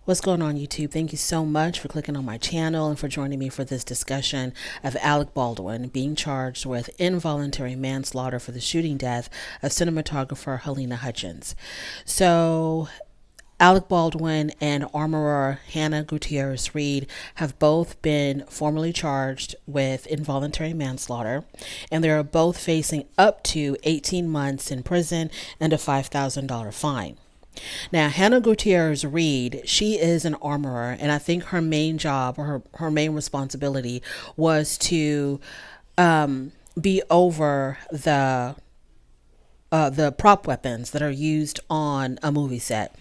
What's going on, YouTube? Thank you so much for clicking on my channel and for joining me for this discussion of Alec Baldwin being charged with involuntary manslaughter for the shooting death of cinematographer Helena Hutchins. So, Alec Baldwin and armorer Hannah Gutierrez Reed have both been formally charged with involuntary manslaughter, and they are both facing up to 18 months in prison and a $5,000 fine. Now, Hannah Gutierrez Reed, she is an armorer, and I think her main job or her main responsibility was to be over the prop weapons that are used on a movie set.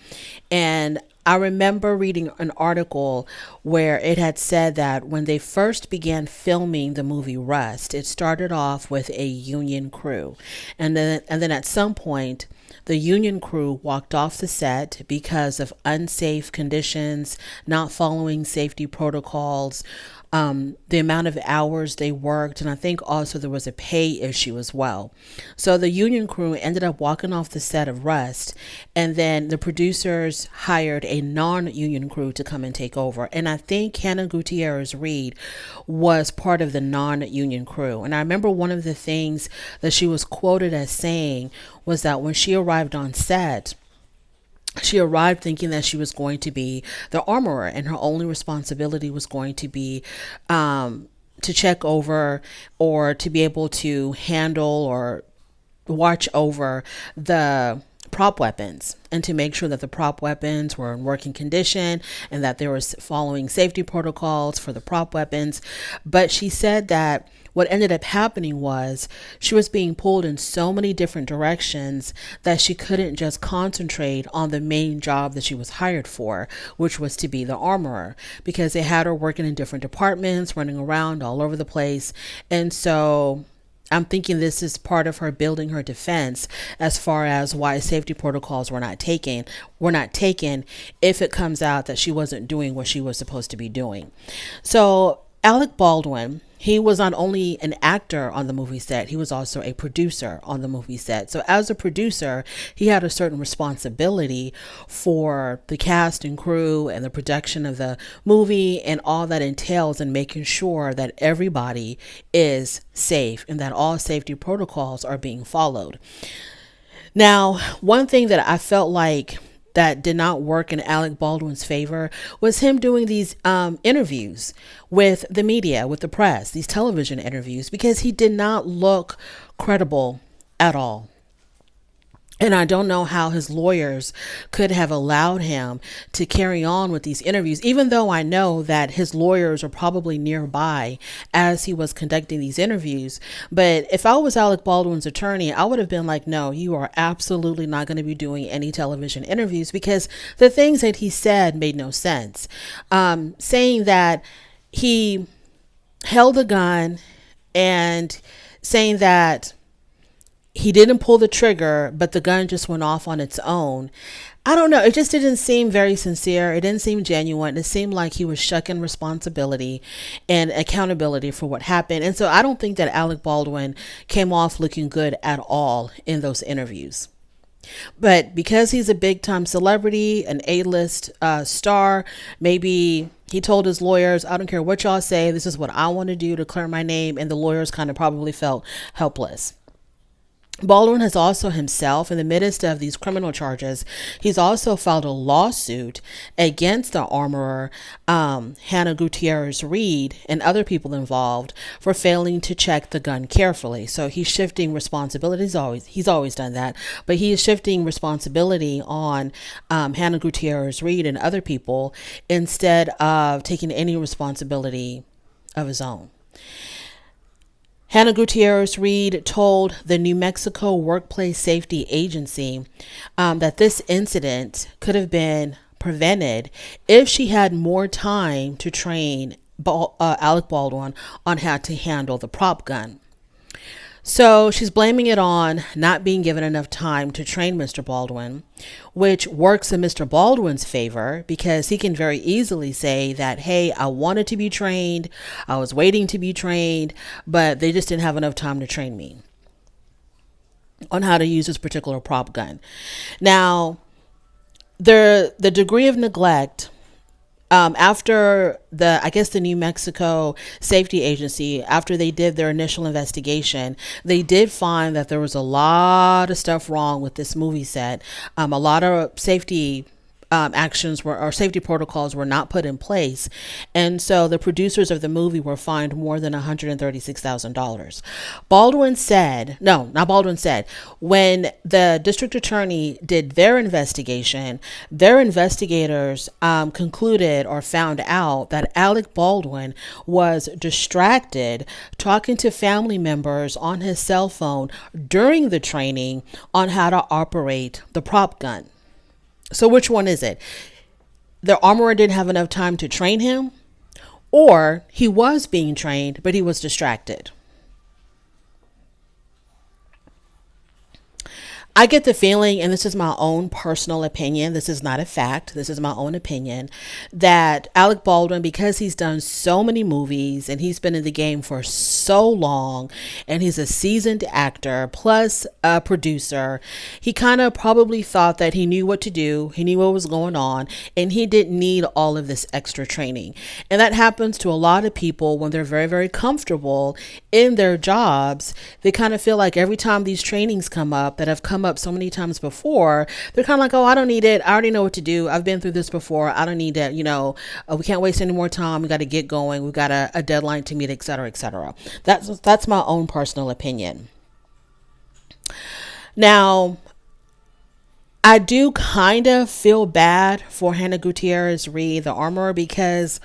And I remember reading an article where it had said that when they first began filming the movie Rust, it started off with a union crew. And then at some point, the union crew walked off the set because of unsafe conditions, not following safety protocols, the amount of hours they worked, and I think also there was a pay issue as well. So the union crew ended up walking off the set of Rust, and then the producers hired a non-union crew to come and take over. And I think Hannah Gutierrez Reed was part of the non-union crew. And I remember one of the things that she was quoted as saying was that when she arrived on set, she arrived thinking that she was going to be the armorer, and her only responsibility was going to be to check over or to be able to handle or watch over the prop weapons and to make sure that the prop weapons were in working condition and that they were following safety protocols for the prop weapons. But she said that what ended up happening was she was being pulled in so many different directions that she couldn't just concentrate on the main job that she was hired for, which was to be the armorer, because they had her working in different departments, running around all over the place. And so I'm thinking this is part of her building her defense as far as why safety protocols were not taken if it comes out that she wasn't doing what she was supposed to be doing. So Alec Baldwin, he was not only an actor on the movie set, he was also a producer on the movie set. So as a producer, he had a certain responsibility for the cast and crew and the production of the movie and all that entails in making sure that everybody is safe and that all safety protocols are being followed. Now, one thing that I felt like that did not work in Alec Baldwin's favor was him doing these interviews with the media, with the press, these television interviews, because he did not look credible at all. And I don't know how his lawyers could have allowed him to carry on with these interviews, even though I know that his lawyers are probably nearby as he was conducting these interviews. But if I was Alec Baldwin's attorney, I would have been like, no, you are absolutely not going to be doing any television interviews, because the things that he said made no sense. Saying that he held a gun and saying that he didn't pull the trigger, but the gun just went off on its own. I don't know. It just didn't seem very sincere. It didn't seem genuine. It seemed like he was shucking responsibility and accountability for what happened. And so I don't think that Alec Baldwin came off looking good at all in those interviews. But because he's a big time celebrity, an A-list star, maybe he told his lawyers, I don't care what y'all say, this is what I want to do to clear my name. And the lawyers kind of probably felt helpless. Baldwin has also himself, in the midst of these criminal charges, he's also filed a lawsuit against the armorer, Hannah Gutierrez Reed, and other people involved for failing to check the gun carefully. So he's shifting responsibilities. He's always done that, but he is shifting responsibility on Hannah Gutierrez Reed and other people instead of taking any responsibility of his own. Hannah Gutierrez Reed told the New Mexico Workplace Safety Agency that this incident could have been prevented if she had more time to train Alec Baldwin on how to handle the prop gun. So she's blaming it on not being given enough time to train Mr. Baldwin, which works in Mr. Baldwin's favor because he can very easily say that, hey, I wanted to be trained, I was waiting to be trained, but they just didn't have enough time to train me on how to use this particular prop gun. Now, the degree of neglect After I guess the New Mexico Safety Agency, after they did their initial investigation, they did find that there was a lot of stuff wrong with this movie set. A lot of safety actions were, or safety protocols were not put in place. And so the producers of the movie were fined more than $136,000. Baldwin said, no, not Baldwin said, when the district attorney did their investigation, their investigators concluded or found out that Alec Baldwin was distracted talking to family members on his cell phone during the training on how to operate the prop gun. So which one is it? The armorer didn't have enough time to train him, or he was being trained, but he was distracted. I get the feeling, and this is my own personal opinion, this is not a fact, this is my own opinion, that Alec Baldwin, because he's done so many movies and he's been in the game for so long, and he's a seasoned actor plus a producer, he kind of probably thought that he knew what to do, he knew what was going on, and he didn't need all of this extra training. And that happens to a lot of people when they're very, very comfortable in their jobs. They kind of feel like every time these trainings come up that have come up so many times before, they're kind of like, oh, I don't need it. I already know what to do. I've been through this before. I don't need that. We can't waste any more time. We got to get going. We've got a deadline to meet, et cetera, et cetera. That's my own personal opinion. Now, I do kind of feel bad for Hannah Gutierrez Reed, the armorer, because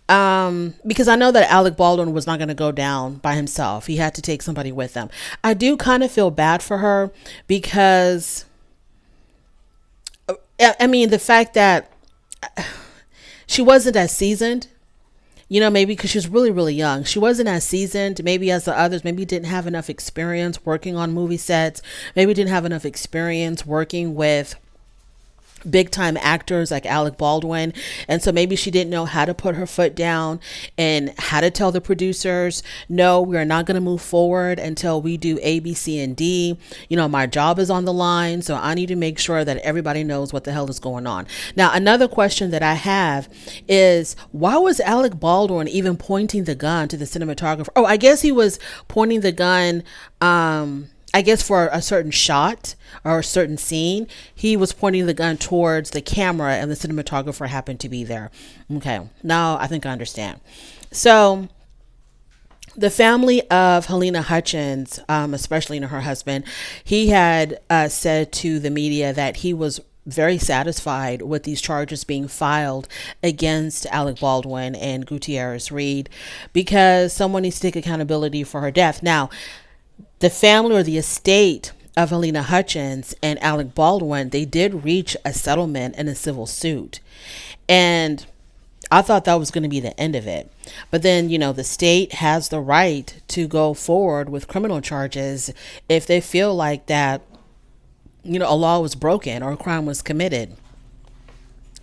I know that Alec Baldwin was not going to go down by himself. He had to take somebody with him. I do kind of feel bad for her because, I mean, the fact that she wasn't as seasoned, maybe because she was really, really young. She wasn't as seasoned, maybe as the others, maybe didn't have enough experience working on movie sets, maybe didn't have enough experience working with big time actors like Alec Baldwin. And so maybe she didn't know how to put her foot down and how to tell the producers, no, we're not going to move forward until we do A, B, C, and D. My job is on the line, so I need to make sure that everybody knows what the hell is going on. Now, another question that I have is, why was Alec Baldwin even pointing the gun to the cinematographer? Oh, I guess he was pointing the gun, I guess for a certain shot or a certain scene, he was pointing the gun towards the camera and the cinematographer happened to be there. Okay, now I think I understand. So the family of Helena Hutchins, especially her husband, he had said to the media that he was very satisfied with these charges being filed against Alec Baldwin and Gutierrez Reed because someone needs to take accountability for her death. Now, the family or the estate of Helena Hutchins and Alec Baldwin, they did reach a settlement in a civil suit. And I thought that was going to be the end of it. But then, the state has the right to go forward with criminal charges if they feel like that, a law was broken or a crime was committed.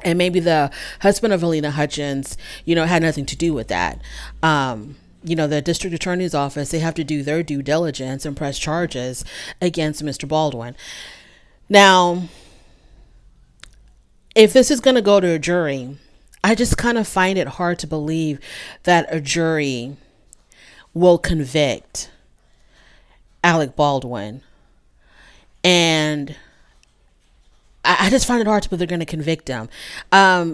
And maybe the husband of Helena Hutchins, had nothing to do with that. The district attorney's office, they have to do their due diligence and press charges against Mr. Baldwin. Now, if this is going to go to a jury, I just kind of find it hard to believe that a jury will convict Alec Baldwin. And I just find it hard to believe they're going to convict him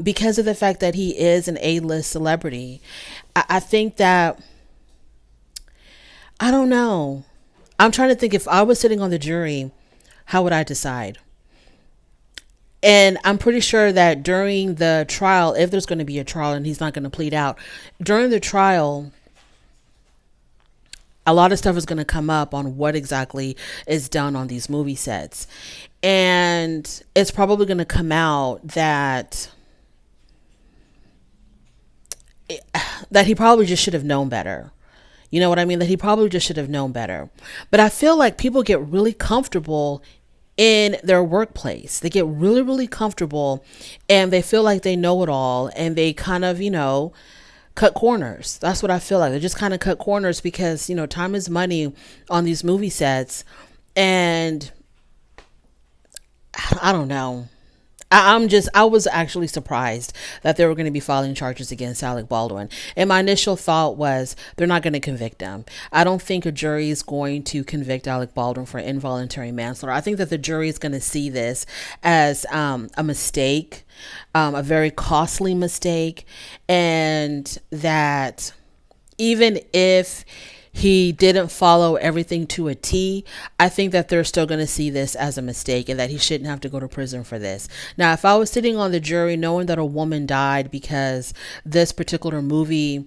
because of the fact that he is an A-list celebrity. I think that, I don't know. I'm trying to think, if I was sitting on the jury, how would I decide? And I'm pretty sure that during the trial, if there's going to be a trial and he's not going to plead out, during the trial, a lot of stuff is going to come up on what exactly is done on these movie sets. And it's probably going to come out that he probably just should have known better. You know what I mean? That he probably just should have known better. But I feel like people get really comfortable in their workplace. They get really, really comfortable and they feel like they know it all and they kind of, cut corners. That's what I feel like. They just kind of cut corners because, time is money on these movie sets. And I don't know. I was actually surprised that they were going to be filing charges against Alec Baldwin. And my initial thought was they're not going to convict him. I don't think a jury is going to convict Alec Baldwin for involuntary manslaughter. I think that the jury is going to see this as a mistake, a very costly mistake, and that even if he didn't follow everything to a T, I think that they're still going to see this as a mistake and that he shouldn't have to go to prison for this. Now, if I was sitting on the jury knowing that a woman died because this particular movie,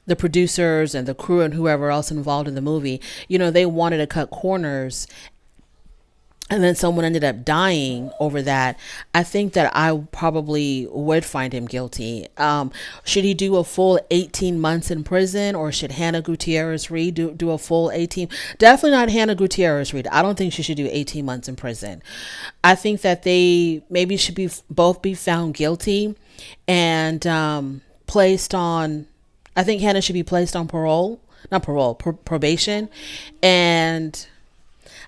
the producers and the crew and whoever else involved in the movie, they wanted to cut corners, and then someone ended up dying over that, I think that I probably would find him guilty. Should he do a full 18 months in prison, or should Hannah Gutierrez Reed do a full 18? Definitely not Hannah Gutierrez Reed. I don't think she should do 18 months in prison. I think that they maybe should both be found guilty and placed on, I think Hannah should be placed on probation. And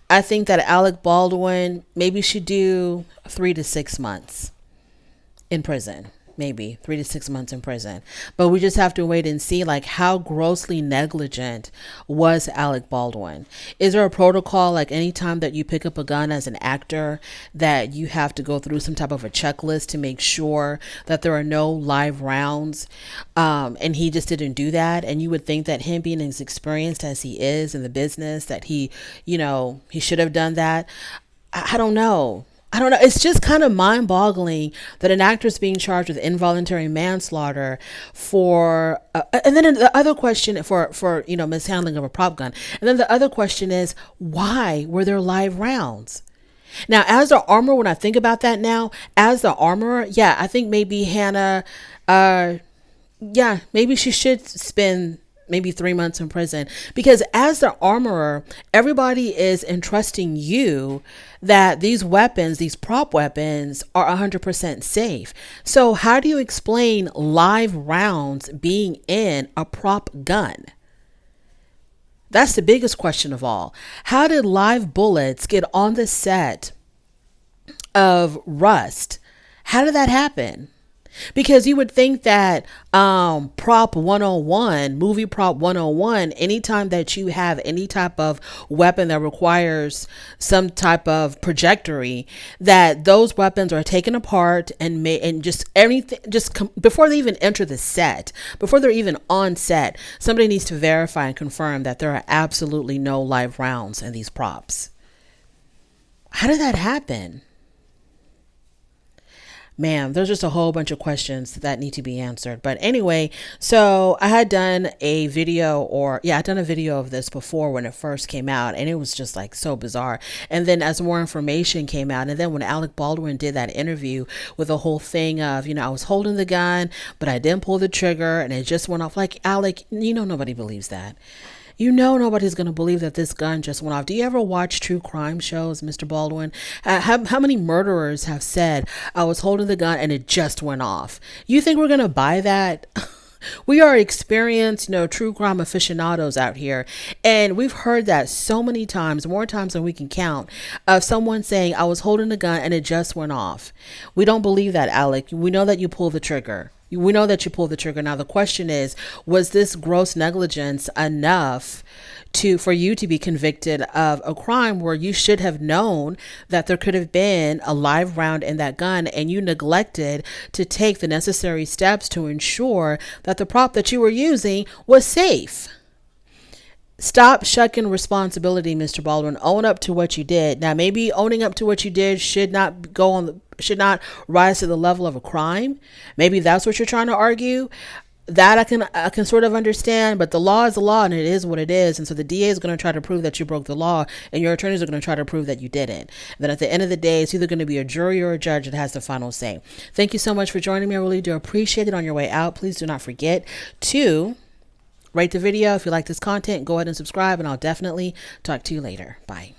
I think that Alec Baldwin maybe should do 3 to 6 months in prison. Maybe 3 to 6 months in prison. But we just have to wait and see, like, how grossly negligent was Alec Baldwin? Is there a protocol, like anytime that you pick up a gun as an actor, that you have to go through some type of a checklist to make sure that there are no live rounds? And he just didn't do that. And you would think that him being as experienced as he is in the business, that he should have done that. I don't know. It's just kind of mind boggling that an actor is being charged with involuntary manslaughter for, and then the other question for mishandling of a prop gun. And then the other question is, why were there live rounds? Now, as the armorer, when I think about that now, as the armorer, yeah, I think maybe Hannah, maybe she should spend maybe 3 months in prison, because as the armorer, everybody is entrusting you that these weapons, these prop weapons, are 100% safe. So how do you explain live rounds being in a prop gun? That's the biggest question of all. How did live bullets get on the set of Rust? How did that happen? Because you would think that prop 101, movie prop 101, anytime that you have any type of weapon that requires some type of trajectory, that those weapons are taken apart and just everything, before they even enter the set, before they're even on set, somebody needs to verify and confirm that there are absolutely no live rounds in these props. How did that happen? Man, there's just a whole bunch of questions that need to be answered. But anyway, so I had done a video of this before when it first came out, and it was just like so bizarre. And then as more information came out, and then when Alec Baldwin did that interview with the whole thing of, I was holding the gun, but I didn't pull the trigger and it just went off. Like, Alec, nobody believes that. Nobody's going to believe that this gun just went off. Do you ever watch true crime shows, Mr. Baldwin? How many murderers have said, I was holding the gun and it just went off? You think we're going to buy that? We are experienced, true crime aficionados out here. And we've heard that so many times, more times than we can count, of someone saying, I was holding the gun and it just went off. We don't believe that, Alec. We know that you pulled the trigger. We know that you pulled the trigger. Now, the question is, was this gross negligence enough for you to be convicted of a crime where you should have known that there could have been a live round in that gun, and you neglected to take the necessary steps to ensure that the prop that you were using was safe? Stop shucking responsibility, Mr. Baldwin. Own up to what you did. Now, maybe owning up to what you did should not rise to the level of a crime. Maybe that's what you're trying to argue. That I can sort of understand, but the law is the law and it is what it is. And so the DA is going to try to prove that you broke the law, and your attorneys are going to try to prove that you didn't. And then at the end of the day, it's either going to be a jury or a judge that has the final say. Thank you so much for joining me. I really do appreciate it. On your way out, please do not forget to rate the video. If you like this content, go ahead and subscribe, and I'll definitely talk to you later. Bye.